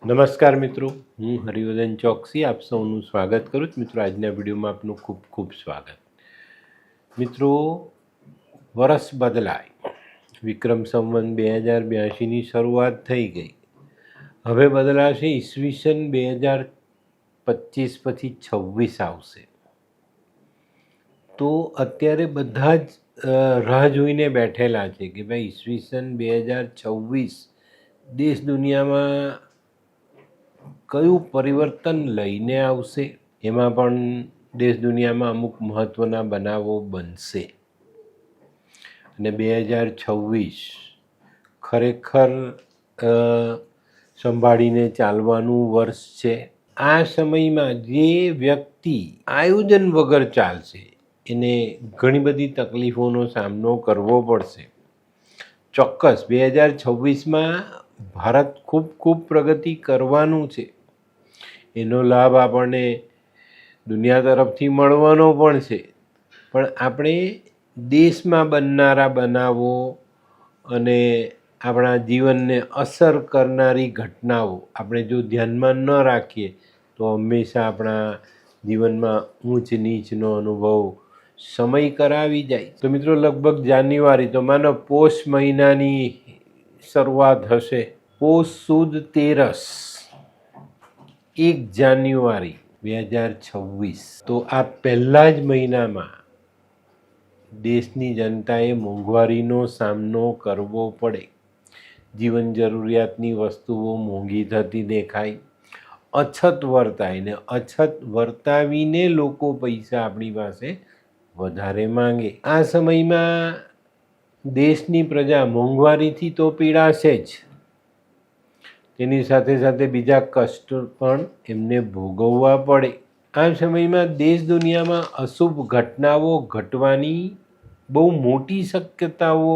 નમસ્કાર મિત્રો, હું હરિવર્ધન ચોકસી આપ સૌનું સ્વાગત કરું છું. મિત્રો, આજના વિડીયોમાં આપનું ખૂબ ખૂબ સ્વાગત. મિત્રો, વરસ બદલાય, વિક્રમ સંવત 2082ની શરૂઆત થઈ ગઈ. હવે બદલાશે ઈસવીસન 2025 પછી 26 આવશે. તો અત્યારે બધા જ રાહ જોઈને બેઠેલા છે કે ભાઈ ઈસવીસન 2026 દેશ દુનિયામાં કયું પરિવર્તન લઈને આવશે. એમાં પણ દેશ દુનિયામાં અમુક મહત્ત્વના બનાવો બનશે અને 2026 ખરેખર સંભાળીને ચાલવાનું વર્ષ છે. આ સમયમાં જે વ્યક્તિ આયોજન વગર ચાલશે એને ઘણી બધી તકલીફોનો સામનો કરવો પડશે. ચોક્કસ 2026માં ભારત ખૂબ પ્રગતિ કરવાનું છે. એનો લાભ આપણને દુનિયા તરફથી મળવાનો પણ છે. પણ આપણે દેશમાં બનનારા બનાવો અને આપણા જીવનને અસર કરનારી ઘટનાઓ આપણે જો ધ્યાનમાં ન રાખીએ તો હંમેશા આપણા જીવનમાં ઊંચ નીચનો અનુભવ સમય કરાવી જાય. તો મિત્રો, લગભગ જાન્યુઆરી તો માનો પોષ મહિનાની શરૂઆત હશે. પોષ સુદ તેરસ 1 જાન્યુઆરી 2026. તો આ પહેલા જ મહિનામાં દેશની જનતાએ મોંઘવારીનો સામનો કરવો પડે. જીવન જરૂરિયાતની વસ્તુઓ મોંઘી થતી દેખાય, અછત વર્તાય ને અછત વર્તાવીને લોકો પૈસા આપણી પાસે વધારે માંગે. આ સમયમાં દેશની પ્રજા મોંઘવારીથી તો પીડાશે જ, તેની સાથે સાથે બીજા કષ્ટ પણ એમને ભોગવવા પડે. આ સમયમાં દેશ દુનિયામાં અશુભ ઘટનાઓ ઘટવાની બહુ મોટી શક્યતાઓ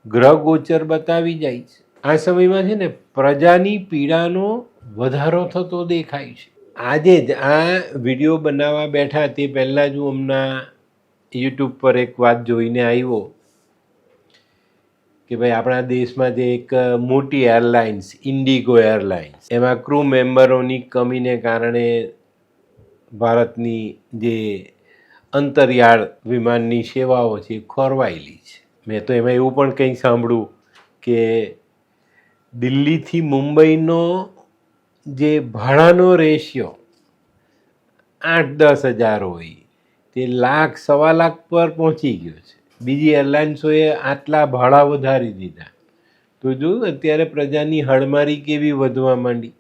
ગ્રહ ગોચર બતાવી જાય છે. આ સમયમાં છે ને પ્રજાની પીડાનો વધારો થતો દેખાય છે. આજે જ આ વિડીયો બનાવવા બેઠા તે પહેલાં જ હું હમણાં યુટ્યુબ પર એક વાત જોઈને આવ્યો કે ભાઈ આપણા દેશમાં જે એક મોટી એરલાઇન્સ ઇન્ડિગો એરલાઇન્સ, એમાં ક્રૂ મેમ્બરોની કમીને કારણે ભારતની જે અંતરિયાળ વિમાનની સેવાઓ છે ખોરવાયેલી છે. મેં તો એમાં એવું પણ કંઈ સાંભળ્યું કે દિલ્હીથી મુંબઈનો જે ભાડાનો રેશિયો 8-10 હજાર હોય તે લાખ સવા લાખ પર પહોંચી ગયો છે. બીજી એરલાઇન્સોએ આટલા ભાડા વધારી દીધા. તો જો અત્યારે પ્રજાની હળમારી કેવી વધવા માંડી.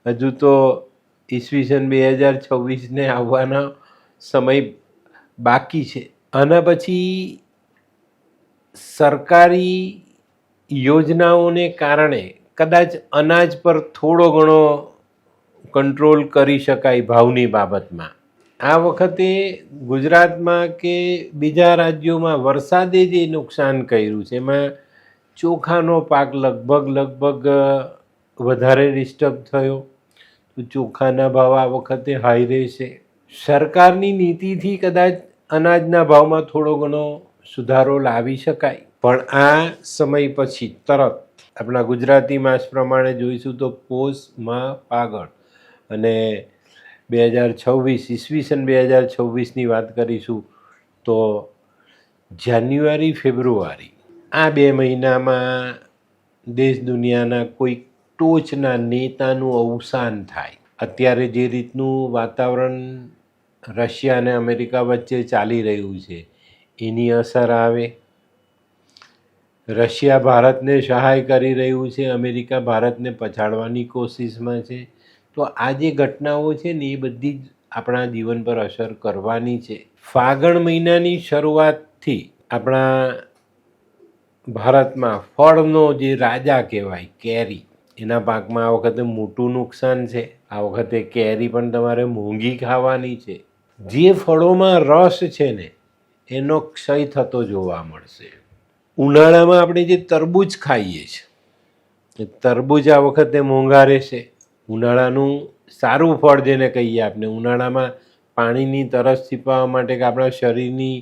હજુ તો ઈસવીસન 2026ને આવવાનો સમય બાકી છે. આના પછી સરકારી યોજનાઓને કારણે કદાચ અનાજ પર થોડો ઘણો કંટ્રોલ કરી શકાય ભાવની બાબતમાં. આ વખતે ગુજરાતમાં કે બીજા રાજ્યોમાં વરસાદે જે નુકસાન કર્યું છે એમાં ચોખાનો પાક લગભગ વધારે ડિસ્ટર્બ થયો. તો ચોખાના ભાવ આ વખતે હાઈ રહેશે. સરકારની નીતિથી કદાચ અનાજના ભાવમાં થોડો ઘણો સુધારો લાવી શકાય. પણ આ સમય પછી તરત આપણા ગુજરાતી માસ પ્રમાણે જોઈશું તો પોષમાં પાગળ અને 2026 ઈસવીસન 2026ની વાત કરીશું તો જાન્યુઆરી ફેબ્રુઆરી આ 2 મહિનામાં દેશ દુનિયાના કોઈ ટોચના નેતાનું અવસાન થાય. અત્યારે જે રીતનું વાતાવરણ રશિયા અને અમેરિકા વચ્ચે ચાલી રહ્યું છે એની અસર આવે. રશિયા ભારતને સહાય કરી રહ્યું છે, અમેરિકા ભારતને પછાડવાની કોશિશમાં છે. તો આ જે ઘટનાઓ છે ને એ બધી જ આપણા જીવન પર અસર કરવાની છે. ફાગણ મહિનાની શરૂઆતથી આપણા ભારતમાં ફળનો જે રાજા કહેવાય કેરી, એના પાકમાં આ વખતે મોટું નુકસાન છે. આ વખતે કેરી પણ તમારે મોંઘી ખાવાની છે. જે ફળોમાં રસ છે ને એનો ક્ષય થતો જોવા મળશે. ઉનાળામાં આપણે જે તરબૂચ ખાઈએ છીએ એ તરબૂચ આ વખતે મોંઘા રહેશે. ઉનાળાનું સારું ફળ જેને કહીએ આપણે, ઉનાળામાં પાણીની તરસ છીપાવવા માટે કે આપણા શરીરની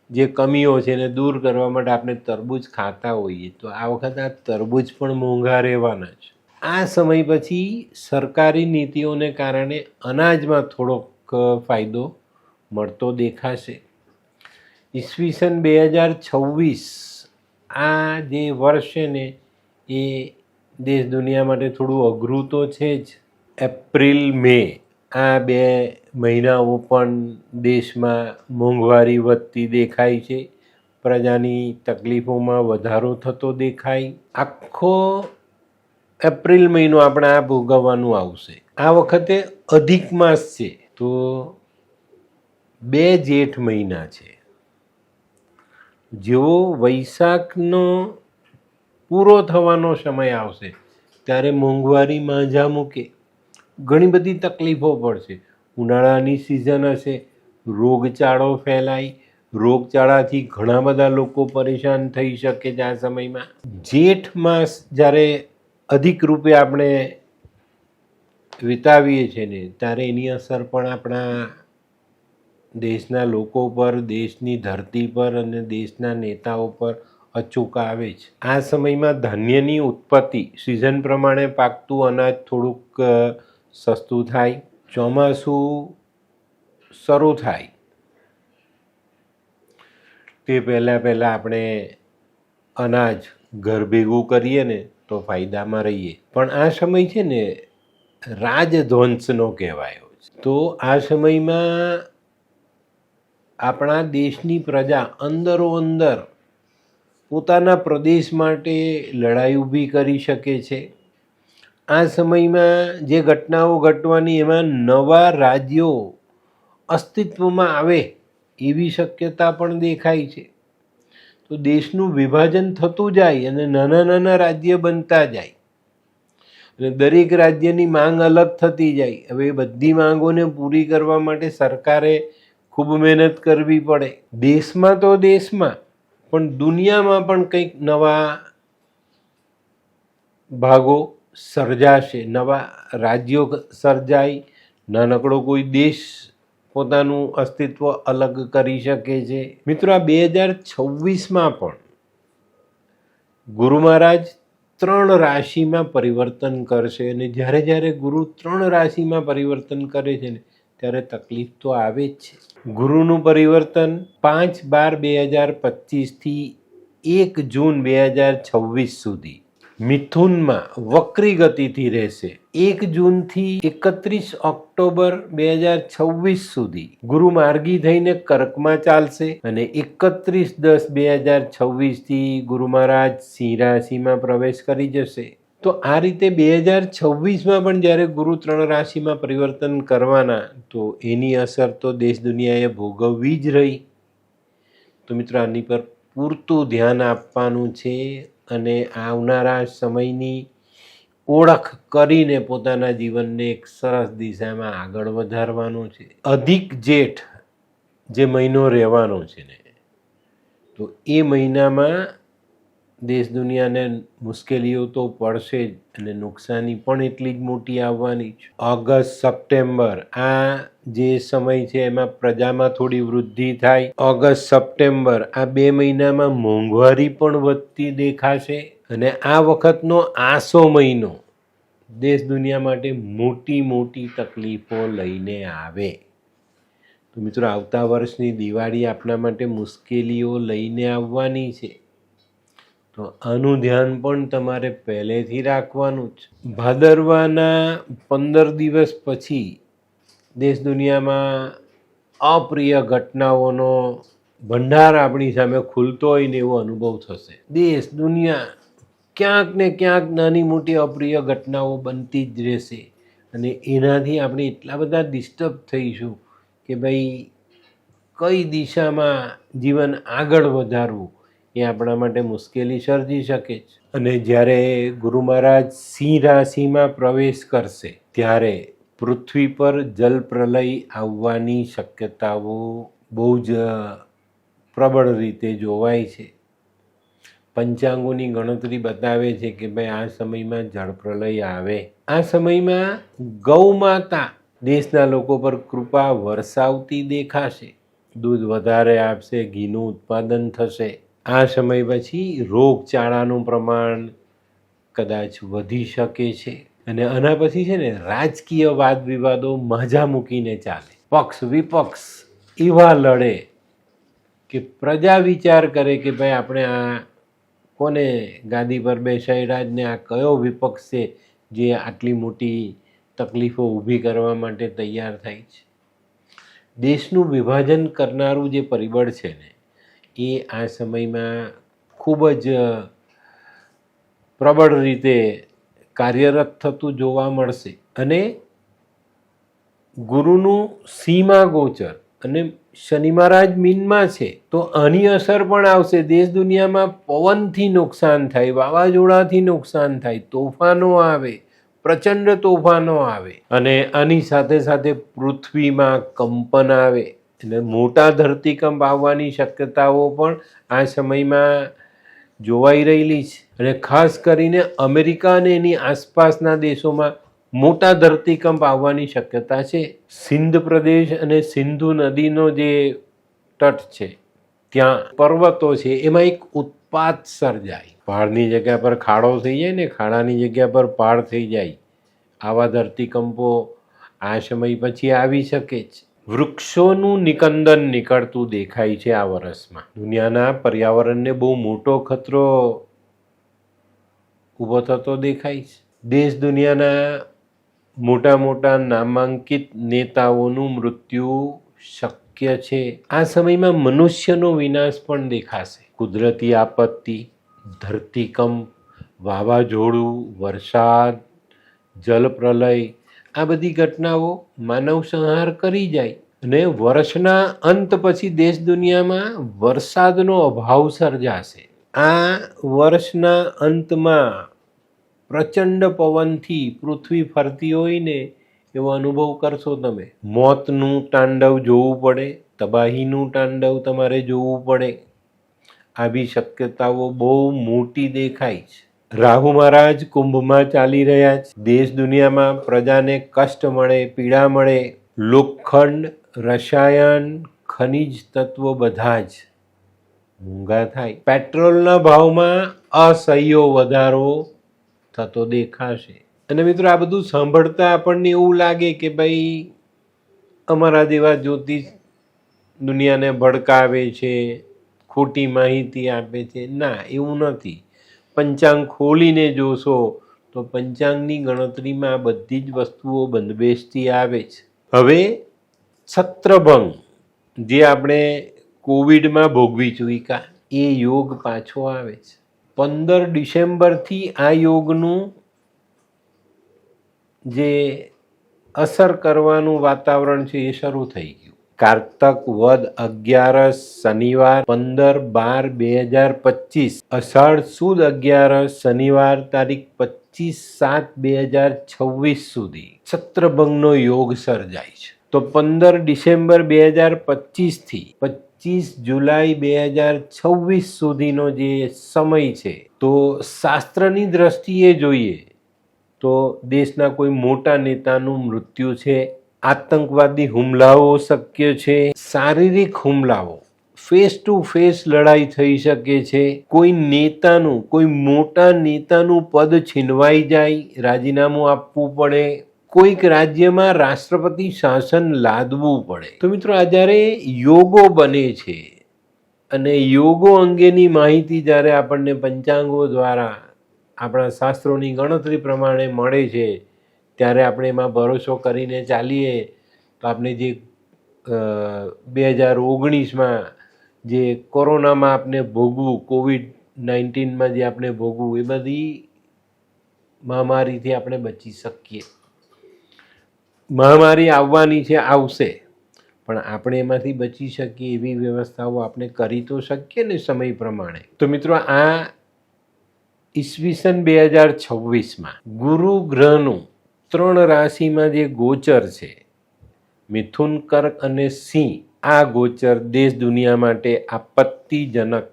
જે કમીઓ છે એને દૂર કરવા માટે આપણે તરબૂચ ખાતા હોઈએ તો આ વખતે આ તરબૂચ પણ મોંઘા રહેવાના છે. આ સમય પછી સરકારી નીતિઓને કારણે અનાજમાં થોડોક ફાયદો મળતો દેખાશે. ઈસવીસન 2026 આ જે વર્ષ છે ને એ દેશ દુનિયા માટે થોડું અઘરું તો છે જ. એપ્રિલ મે આ 2 મહિનાઓ પણ દેશમાં મોંઘવારી વધતી દેખાય છે. પ્રજાની તકલીફોમાં વધારો થતો દેખાય. આખો એપ્રિલ મહિનો આપણે આ ભોગવવાનું આવશે. આ વખતે અધિક માસ છે તો 2 જેઠ મહિના છે. જેવો વૈશાખનો પૂરો થવાનો સમય આવશે ત્યારે મોંઘવારી માંઝા મૂકે, ઘણી બધી તકલીફો પડશે. ઉનાળાની સિઝન હશે, રોગચાળો ફેલાય, રોગચાળાથી ઘણા બધા લોકો પરેશાન થઈ શકે છે. આ સમયમાં જેઠ માસ જ્યારે અધિક રૂપે આપણે વિતાવીએ છીએ ને ત્યારે એની અસર પણ આપણા દેશના લોકો પર, દેશની ધરતી પર અને દેશના નેતાઓ પર અચૂક આવે છે. આ સમયમાં ધાન્યની ઉત્પત્તિ, સિઝન પ્રમાણે પાકતું અનાજ થોડુંક સસ્તું થાય. ચોમાસું શરૂ થાય તે પહેલાં આપણે અનાજ ઘર ભેગું કરીએ ને તો ફાયદામાં રહીએ. પણ આ સમય છે ને રાજધ્વંસનો કહેવાયો છે. તો આ સમયમાં આપણા દેશની પ્રજા અંદરો અંદર પોતાના પ્રદેશ માટે લડાઈ ઊભી કરી શકે છે. આ સમયમાં જે ઘટનાઓ ઘટવાની એમાં નવા રાજ્યો અસ્તિત્વમાં આવે એવી શક્યતા પણ દેખાય છે. તો દેશનું વિભાજન થતું જાય અને નાના નાના રાજ્ય બનતા જાય અને દરેક રાજ્યની માંગ અલગ થતી જાય. હવે બધી માંગોને પૂરી કરવા માટે સરકારે ખૂબ મહેનત કરવી પડે. દેશમાં તો દેશમાં પણ દુનિયામાં પણ કંઈક નવા ભાગો સર્જાશે, નવા રાજ્યો સર્જાય, નાનકડો કોઈ દેશ પોતાનું અસ્તિત્વ અલગ કરી શકે છે. મિત્રો, આ 2026માં પણ ગુરુ મહારાજ 3 રાશિમાં પરિવર્તન કરશે અને જ્યારે ગુરુ 3 રાશિમાં પરિવર્તન કરે છે ને ત્યારે તકલીફ તો આવે જ છે. ગુરુનું પરિવર્તન 5/12/2025 થી 1 જૂન 2026 સુધી મિથુનમાં વક્રી ગતિથી રહેશે. 1 જૂનથી 31 ઓક્ટોબર 2026 સુધી ગુરુ માર્ગી થઈને કર્કમાં ચાલશે અને 31/10/2026 થી ગુરુ મહારાજ સિંહ રાશિમાં પ્રવેશ કરી જશે. તો આ રીતે 2026માં પણ જ્યારે ગુરુ 3 રાશિમાં પરિવર્તન કરવાના તો એની અસર તો દેશ દુનિયાએ ભોગવવી જ રહી. તો મિત્રો, આની પર પૂરતું ધ્યાન આપવાનું છે અને આવનારા સમયની ઓળખ કરીને પોતાના જીવનને એક સરસ દિશામાં આગળ વધારવાનું છે. અધિક જેઠ જે મહિનો રહેવાનો છે ને તો એ મહિનામાં દેશ દુનિયાને મુશ્કેલીઓ તો પડશે જ અને નુકસાની પણ એટલી જ મોટી આવવાની છે. ઓગસ્ટ, સપ્ટેમ્બર આ જે સમય છે એમાં પ્રજામાં થોડી વૃદ્ધિ થાય. ઓગસ્ટ, સપ્ટેમ્બર આ 2 મહિનામાં મોંઘવારી પણ વધતી દેખાશે અને આ વખતનો આસો મહિનો દેશ દુનિયા માટે મોટી તકલીફો લઈને આવે. તો મિત્રો, આવતા વર્ષની દિવાળી આપણા માટે મુશ્કેલીઓ લઈને આવવાની છે. તો આનું ધ્યાન પણ તમારે પહેલેથી રાખવાનું જ. ભાદરવાના 15 દિવસ પછી દેશ દુનિયામાં અપ્રિય ઘટનાઓનો ભંડાર આપણી સામે ખુલતો હોય ને એવો અનુભવ થશે. દેશ દુનિયા ક્યાંક ને ક્યાંક નાની મોટી અપ્રિય ઘટનાઓ બનતી જ રહેશે અને એનાથી આપણે એટલા બધા ડિસ્ટર્બ થઈશું કે ભાઈ કઈ દિશામાં જીવન આગળ વધારવું એ આપણા માટે મુશ્કેલી સર્જી શકે છે. અને જ્યારે ગુરુ મહારાજ સિંહ રાશિમાં પ્રવેશ કરશે ત્યારે પૃથ્વી પર જલ પ્રલય આવવાની શક્યતાઓ બહુ જ પ્રબળ રીતે જોવાય છે. પંચાંગોની ગણતરી બતાવે છે કે ભાઈ આ સમયમાં જળ પ્રલય આવે. આ સમયમાં ગૌ માતા દેશના લોકો પર કૃપા વરસાવતી દેખાશે. દૂધ વધારે આપશે, ઘીનું ઉત્પાદન થશે. આ સમય પછી રોગચાળાનું પ્રમાણ કદાચ વધી શકે છે. અને આના પછી છે ને રાજકીય વાદ વિવાદો માઝા મૂકીને ચાલે, પક્ષ વિપક્ષ એવા લડે કે પ્રજા વિચાર કરે કે ભાઈ આપણે આ કોને ગાદી પર બેસાડ્યા જ ને આ કયો વિપક્ષ છે જે આટલી મોટી તકલીફો ઊભી કરવા માટે તૈયાર થાય છે. દેશનું વિભાજન કરનારું જે પરિબળ છે ને એ આ સમયમાં ખૂબ જ પ્રબળ રીતે કાર્યરત થતું જોવા મળશે. અને ગુરુનું સિંહમાં ગોચર અને શનિ મહારાજ મીનમાં છે તો આની અસર પણ આવશે. દેશ દુનિયામાં પવનથી નુકસાન થાય, વાવાઝોડાથી નુકસાન થાય, તોફાનો આવે, પ્રચંડ તોફાનો આવે અને આની સાથે સાથે પૃથ્વીમાં કંપન આવે એટલે મોટા ધરતીકંપ આવવાની શક્યતાઓ પણ આ સમયમાં જોવાઈ રહેલી છે. અને ખાસ કરીને અમેરિકા અને એની આસપાસના દેશોમાં મોટા ધરતીકંપ આવવાની શક્યતા છે. સિંધ પ્રદેશ અને સિંધુ નદીનો જે તટ છે ત્યાં પર્વતો છે એમાં એક ઉત્પાત સર્જાય, પહાડની જગ્યા પર ખાડો થઈ જાય ને ખાડાની જગ્યા પર પહાડ થઈ જાય. આવા ધરતીકંપો આ સમય પછી આવી શકે છે. વૃક્ષોનું નિકંદન નીકળતું દેખાય છે આ વર્ષમાં. દુનિયાના પર્યાવરણને બહુ મોટો ખતરો ઊભો થતો દેખાય છે. દેશ દુનિયાના મોટા મોટા નામાંકિત નેતાઓનું મૃત્યુ શક્ય છે. આ સમયમાં મનુષ્યનો વિનાશ પણ દેખાશે. કુદરતી આપત્તિ, ધરતીકંપ, વાવાઝોડું, વરસાદ, જલપ્રલય આ બધી ઘટનાઓ માનવ સંહાર કરી જાય અને વર્ષના અંત પછી દેશ દુનિયામાં વરસાદનો અભાવ સર્જાશે. આ વર્ષના અંતમાં પ્રચંડ પવનથી પૃથ્વી ફરતી હોય ને એવો અનુભવ કરશો તમે. મોતનું તાંડવ જોવું પડે, તબાહીનું તાંડવ તમારે જોવું પડે. આવી શક્યતાઓ બહુ મોટી દેખાય છે. રાહુ મહારાજ કુંભમાં ચાલી રહ્યા છે. દેશ દુનિયામાં પ્રજાને કષ્ટ મળે, પીડા મળે. લોખંડ, રસાયણ, ખનિજ તત્વો બધા જ મોંઘા થાય. પેટ્રોલના ભાવમાં અસહ્ય વધારો થતો દેખાશે. અને મિત્રો આ બધું સાંભળતા આપણને એવું લાગે કે ભાઈ અમારા જેવા જ્યોતિષ દુનિયાને ભડકાવે છે, ખોટી માહિતી આપે છે. ના, એવું નથી. પંચાંગ ખોલીને જોશો તો પંચાંગની ગણતરીમાં બધી જ વસ્તુઓ બંધબેસતી આવે છે. હવે છત્રભંગ જે આપણે કોવિડમાં ભોગવી ચૂક્યા એ યોગ પાછો આવે છે. 15 ડિસેમ્બરથી આ યોગનું જે અસર કરવાનું વાતાવરણ છે એ શરૂ થઈ ગયું. કારતક વદ 11 શનિવાર 15/12/2025, અષાઢ સુદ 11 શનિવાર તારીખ 25/7/2026 સુધી છત્રભંગનો યોગ સર્જાય છે. તો 15 ડિસેમ્બર 2025 થી 25 જુલાઈ 2026 સુધીનો જે સમય છે તો શાસ્ત્રની દ્રષ્ટિએ જોઈએ તો દેશના કોઈ મોટા નેતાનું મૃત્યુ છે, આતંકવાદી હુમલાઓ શક્ય છે, શારીરિક હુમલાઓ, ફેસ ટુ ફેસ લડાઈ થઈ શકે છે, કોઈ નેતાનું, કોઈ મોટા નેતાનું પદ છીનવાઈ જાય, રાજીનામું આપવું પડે, કોઈક રાજ્યમાં રાષ્ટ્રપતિ શાસન લાદવું પડે. તો મિત્રો આ જ્યારે યોગો બને છે અને યોગો અંગેની માહિતી જ્યારે આપણને પંચાંગો દ્વારા આપણા શાસ્ત્રોની ગણતરી પ્રમાણે મળે છે ત્યારે આપણે એમાં ભરોસો કરીને ચાલીએ તો આપણે જે 2019માં જે કોરોનામાં આપણે ભોગવું, COVID-19માં જે આપણે ભોગવું એ બધી મહામારીથી આપણે બચી શકીએ. મહામારી આવવાની છે, આવશે, પણ આપણે એમાંથી બચી શકીએ એવી વ્યવસ્થાઓ આપણે કરી તો શકીએ ને સમય પ્રમાણે. તો મિત્રો આ ઈસવીસન 2026માં ગુરુ ગ્રહનું 3 રાશિમાં જે ગોચર છે, મિથુન, કર્ક અને સિંહ, આ ગોચર દેશ દુનિયા માટે આપત્તિજનક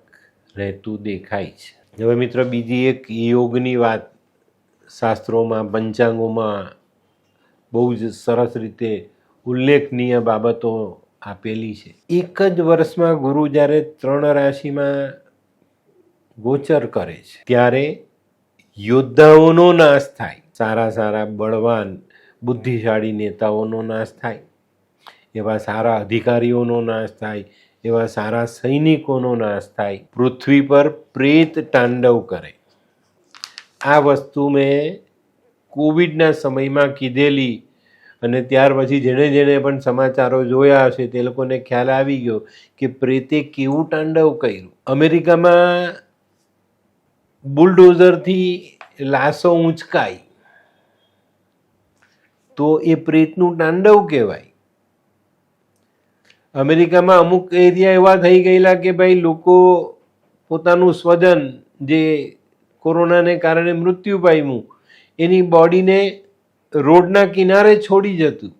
રહેતું દેખાય છે. હવે મિત્રો બીજી એક યોગની વાત શાસ્ત્રોમાં, પંચાંગોમાં બહુ જ સરસ રીતે ઉલ્લેખનીય બાબતો આપેલી છે. એક જ વર્ષમાં ગુરુ જ્યારે 3 રાશિમાં ગોચર કરે છે ત્યારે યોદ્ધાઓનો નાશ થાય, સારા સારા બળવાન બુદ્ધિશાળી નેતાઓનો નાશ થાય, એવા સારા અધિકારીઓનો નાશ થાય, એવા સારા સૈનિકોનો નાશ થાય, પૃથ્વી પર પ્રેત તાંડવ કરે. આ વસ્તુ મેં કોવિડના સમયમાં કીધેલી, અને ત્યાર પછી જેણે જેણે પણ સમાચારો જોયા હશે તે લોકોને ખ્યાલ આવી ગયો કે પ્રેતે કેવું તાંડવ કર્યું. અમેરિકામાં બુલડોઝરથી લાશો ઊંચકાઈ તો એ પ્રેતનું તાંડવ કહેવાય. અમેરિકામાં અમુક એરિયા એવા થઈ ગયેલા કે ભાઈ લોકો પોતાનું સ્વજન જે કોરોનાને કારણે મૃત્યુ પામ્યું એની બોડીને રોડના કિનારે છોડી જતું.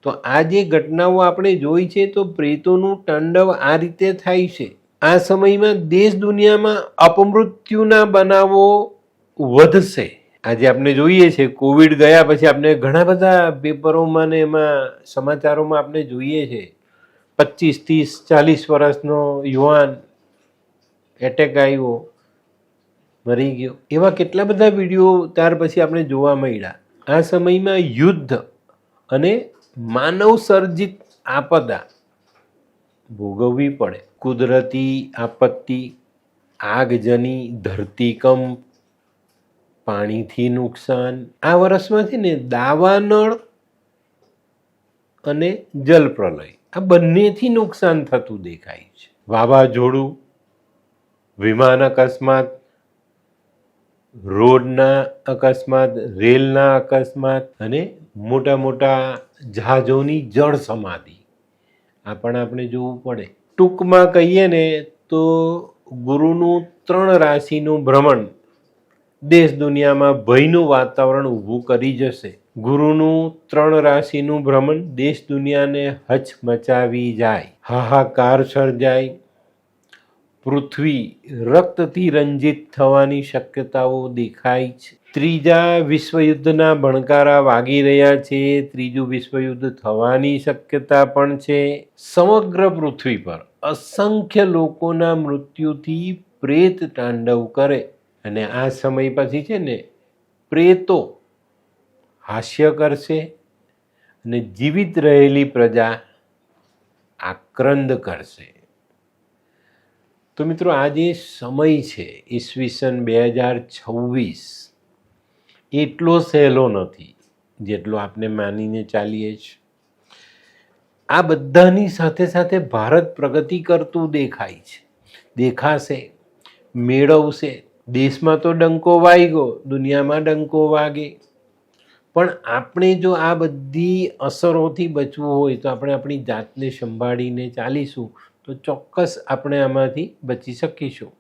તો આ જે ઘટનાઓ આપણે જોઈ છે તો પ્રેતોનું તાંડવ આ રીતે થાય છે. આ સમયમાં દેશ દુનિયામાં અપમૃત્યુના બનાવો વધશે. આજે આપણે જોઈએ છે કોવિડ ગયા પછી આપણે ઘણા બધા પેપરોમાં ને એમાં સમાચારોમાં આપણે જોઈએ છે 25, 30, 40 વર્ષનો યુવાન એટેક આવ્યો, મરી ગયો. એવા કેટલા બધા વિડીયો ત્યાર પછી આપણે જોવા મળ્યા. આ સમયમાં યુદ્ધ અને માનવ સર્જિત આપદા ભોગવવી પડે. કુદરતી આપત્તિ, આગજની, ધરતીકંપ, પાણીથી નુકસાન. આ વર્ષમાંથી ને દાવાનળ અને જલપ્રલય આ બંનેથી નુકસાન થતું દેખાય છે. વાવાઝોડું, વિમાન અકસ્માત, રોડના અકસ્માત, રેલના અકસ્માત અને મોટા મોટા જહાજોની જળ સમાધિ આ પણ આપણે જોવું પડે. ટૂંકમાં કહીએ ને તો ગુરુનું 3 રાશિનું ભ્રમણ દેશ દુનિયામાં ભયનું વાતાવરણ ઊભું કરી જશે. ગુરુનું 3 રાશિનું ભ્રમણ દેશ દુનિયાને હચમચાવી જાય, હાહાકાર સર્જાય, પૃથ્વી રક્તથી રંજિત થવાની શક્યતાઓ દેખાય છે. ત્રીજા વિશ્વયુદ્ધના ભણકારા વાગી રહ્યા છે. ત્રીજું વિશ્વયુદ્ધ થવાની શક્યતા પણ છે. સમગ્ર પૃથ્વી પર અસંખ્ય લોકોના મૃત્યુથી પ્રેત તાંડવ કરે. અને આ સમય પછી છે ને પ્રેતો હાસ્ય કરશે અને જીવિત રહેલી પ્રજા આક્રંદ કરશે. તો મિત્રો આ જે સમય છે ઈસવીસન 2026 એટલો સહેલો નથી જેટલો આપણે માનીને ચાલીએ છીએ. આ બધાની સાથે સાથે ભારત પ્રગતિ કરતું દેખાય છે, દેખાશે, મેળવશે. દેશમાં તો ડંકો વાગ્યો, દુનિયામાં ડંકો વાગે. પણ આપણે જો આ બધી અસરોથી બચવું હોય તો આપણે આપણી જાતને સંભાળીને ચાલીશું તો ચોક્કસ આપણે આમાંથી બચી શકીશું.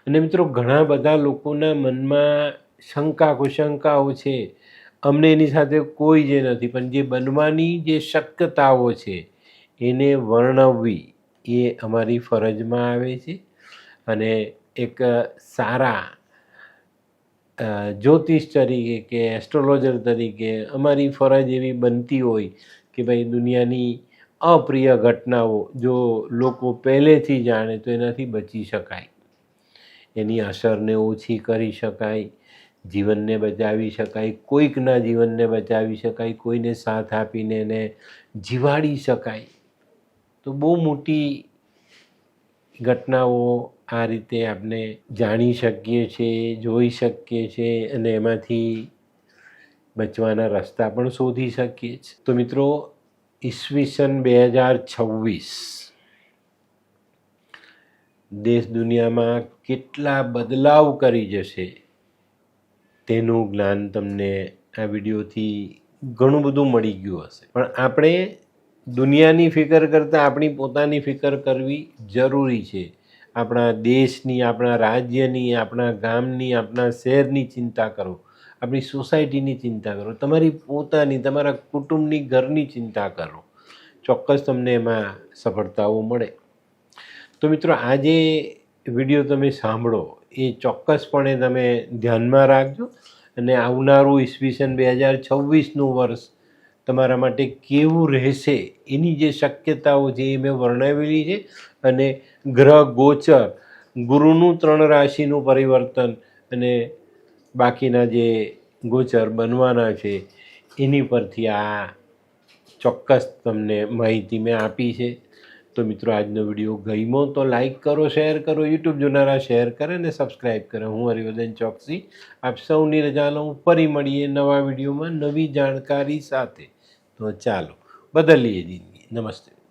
અને મિત્રો ઘણા બધા લોકોના મનમાં શંકા કુશંકાઓ છે, અમને એની સાથે કોઈ જે નથી, પણ જે બનવાની જે શક્યતાઓ છે એને વર્ણવવી એ અમારી ફરજમાં આવે છે. અને એક સારા જ્યોતિષ તરીકે કે એસ્ટ્રોલોજર તરીકે અમારી ફરજ એવી બનતી હોય કે ભાઈ દુનિયાની અપ્રિય ઘટનાઓ જો લોકો પહેલેથી જાણે તો એનાથી બચી શકાય, એની અસરને ઓછી કરી શકાય, જીવનને બચાવી શકાય, કોઈકના જીવનને બચાવી શકાય, કોઈને સાથ આપીને એને જીવાડી શકાય. તો બહુ મોટી ઘટનાઓ આ રીતે આપણે જાણી શકીએ છીએ, જોઈ શકીએ છીએ અને એમાંથી બચવાના રસ્તા પણ શોધી શકીએ છીએ. તો મિત્રો ઈસવીસન 2026 દેશ દુનિયામાં કેટલા બદલાવ કરી જશે તેનું જ્ઞાન તમને આ વિડીયોથી ઘણું બધું મળી ગયું હશે. પણ આપણે દુનિયાની ફિકર કરતાં આપણી પોતાની ફિકર કરવી જરૂરી છે. આપણા દેશની, આપણા રાજ્યની, આપણા ગામની, આપણા શહેરની ચિંતા કરો, આપણી સોસાયટીની ચિંતા કરો, તમારી પોતાની, તમારા કુટુંબની, ઘરની ચિંતા કરો. ચોક્કસ તમને એમાં સફળતાઓ મળે. તો મિત્રો આ જે વિડીયો તમે સાંભળો એ ચોક્કસપણે તમે ધ્યાનમાં રાખજો અને આવનારું ઈસવીસન 2026નું વર્ષ તમારા માટે કેવું રહેશે એની જે શક્યતાઓ છે એ મેં વર્ણવેલી છે. અને ગ્રહ ગોચર ગુરુનું 3 રાશિનું પરિવર્તન અને બાકીના જે ગોચર બનવાના છે એની પરથી આ ચોક્કસ તમને માહિતી મેં આપી છે. તો મિત્રો, આજનો વિડીયો ગમ્યો તો લાઈક કરો, શેર કરો, યુટ્યુબ જોનારા શેર કરે અને સબસ્ક્રાઈબ કરે. હું હરિવર્ધન ચોકસી આપ સૌની રજા લઉં. ફરી મળીએ નવા વિડીયોમાં નવી જાણકારી સાથે. તો ચાલો બદલીએ જિંદગી. નમસ્તે.